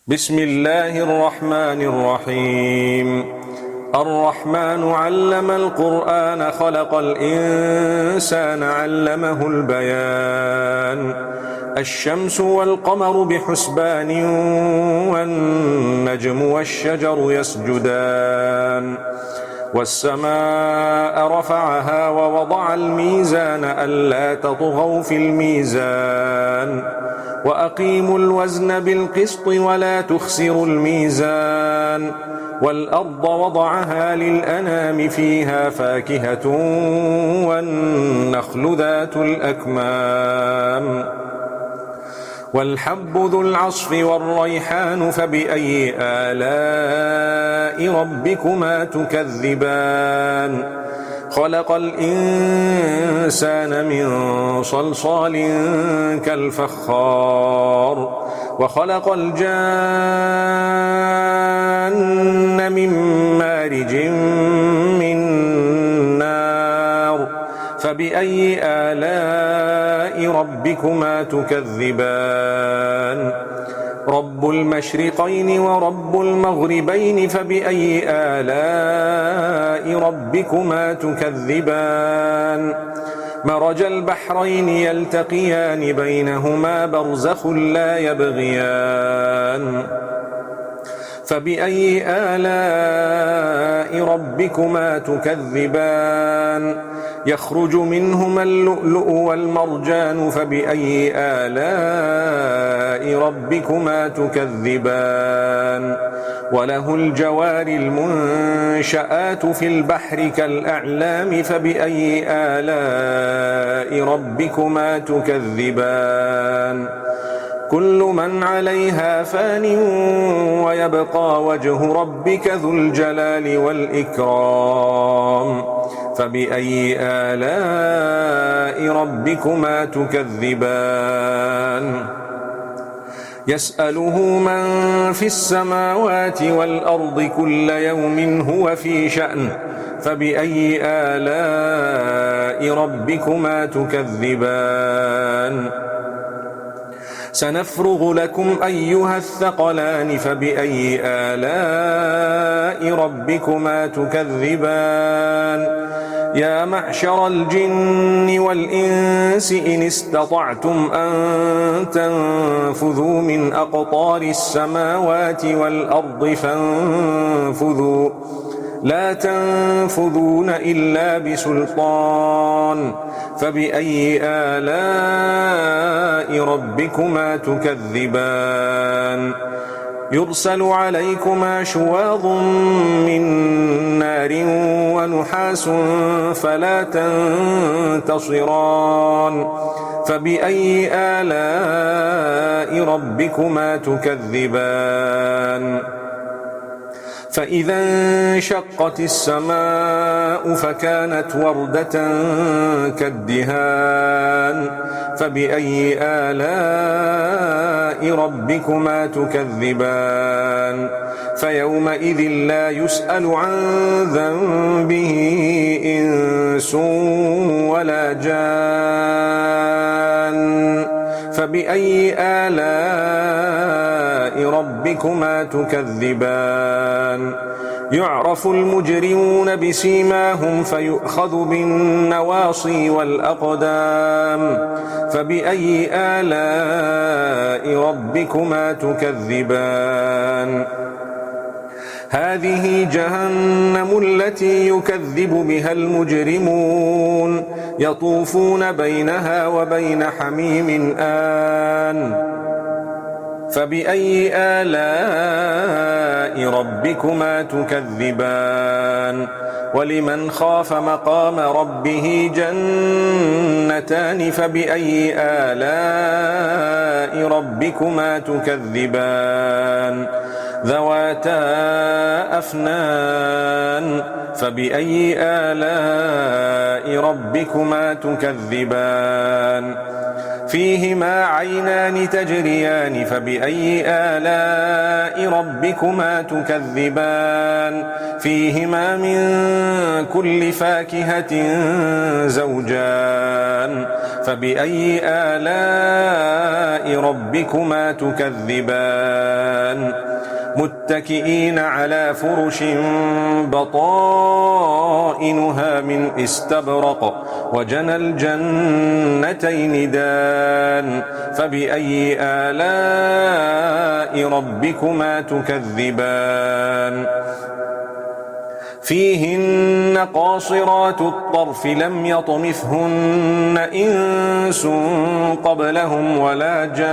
بسم الله الرحمن الرحيم. الرحمن علم القرآن خلق الإنسان علمه البيان. الشمس والقمر بحسبان والنجم والشجر يسجدان والسماء رفعها ووضع الميزان ألا تطغوا في الميزان وأقيموا الوزن بالقسط ولا تخسروا الميزان والأرض وضعها للأنام فيها فاكهة والنخل ذات الأكمام والحب ذو العصف والريحان فبأي آلاء ربكما تكذبان خلق الإنسان من صلصال كالفخار وخلق الجان من مارج من نار فبأي آلاء ربكما تكذبان رب المشرقين ورب المغربين فبأي آلاء ربكما تكذبان مرج البحرين يلتقيان بينهما برزخ لا يبغيان فبأي آلاء ربكما تكذبان يخرج منهما اللؤلؤ والمرجان فبأي آلاء ربكما تكذبان وله الجوار المنشآت في البحر كالأعلام فبأي آلاء ربكما تكذبان كل من عليها فان ويبقى وجه ربك ذو الجلال والإكرام فبأي آلاء ربكما تكذبان يسأله من في السماوات والأرض كل يوم هو في شأن فبأي آلاء ربكما تكذبان سنفرغ لكم أيها الثقلان فبأي آلاء ربكما تكذبان يا معشر الجن والإنس إن استطعتم أن تنفذوا من أقطار السماوات والأرض فانفذوا لا تنفذون إلا بسلطان فبأي آلاء ربكما تكذبان يرسل عليكما شواظ من نار ونحاس فلا تنتصران فبأي آلاء ربكما تكذبان فإذا انشقت السماء فكانت وردة كالدهان فبأي آلاء ربكما تكذبان فيومئذ لا يسأل عن ذنبه إنس ولا جان فبأي آلاء ربكما تكذبان يعرف المجرمون بسيماهم فيؤخذ بالنواصي والأقدام فبأي آلاء ربكما تكذبان هذه جهنم التي يكذب بها المجرمون يطوفون بينها وبين حميم آن فبأي آلاء ربكما تكذبان ولمن خاف مقام ربه جنتان فبأي آلاء ربكما تكذبان ذواتا أفنان فبأي آلاء ربكما تكذبان فيهما عينان تجريان فبأي آلاء ربكما تكذبان فيهما من كل فاكهة زوجان فبأي آلاء ربكما تكذبان متكئين على فرش بطائنها من استبرق وجنى الجنتين دان فبأي آلاء ربكما تكذبان فيهن قاصرات الطرف لم يطمثهن إنس قبلهم ولا جان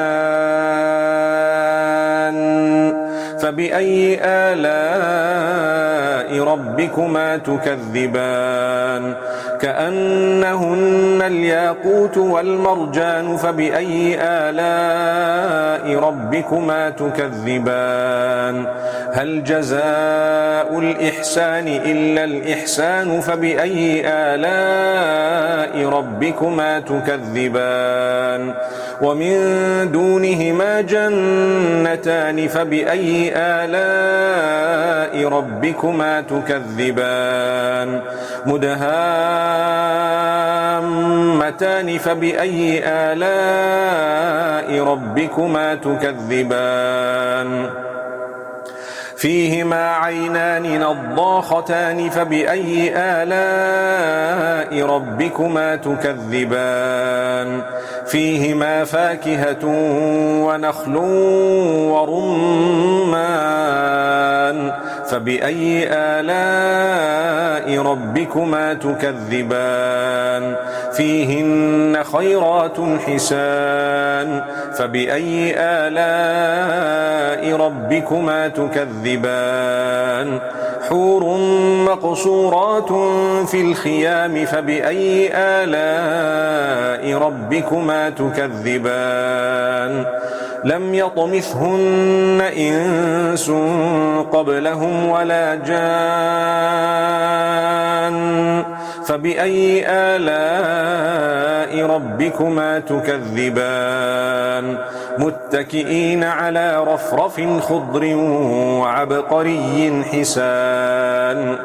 فبأي آلاء ربكما تكذبان كأنهن الياقوت والمرجان فبأي آلاء ربكما تكذبان هل جزاء الإحسان إلا الإحسان فبأي آلاء ربكما تكذبان ومن دونهما جنتان فبأي آلاء ربكما تكذبان مدهامتان فبأي آلاء ربكما تكذبان فيهما عينان نضاختان فبأي آلاء ربكما تكذبان فيهما فاكهة ونخل ورمان فبأي آلاء ربكما تكذبان فيهن خيرات حسان فبأي آلاء ربكما تكذبان حور مقصورات في الخيام فبأي آلاء ربكما تكذبان لم يطمثهن إنس قبلهم ولا جان فبأي آلاء ربكما تكذبان متكئين على رفرف خضر وعبقري حسان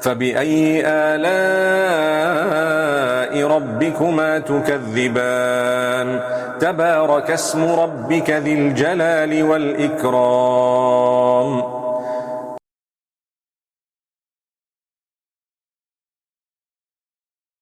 فبأي آلاء ربكما تكذبان تبارك اسم ربك ذي الجلال والإكرام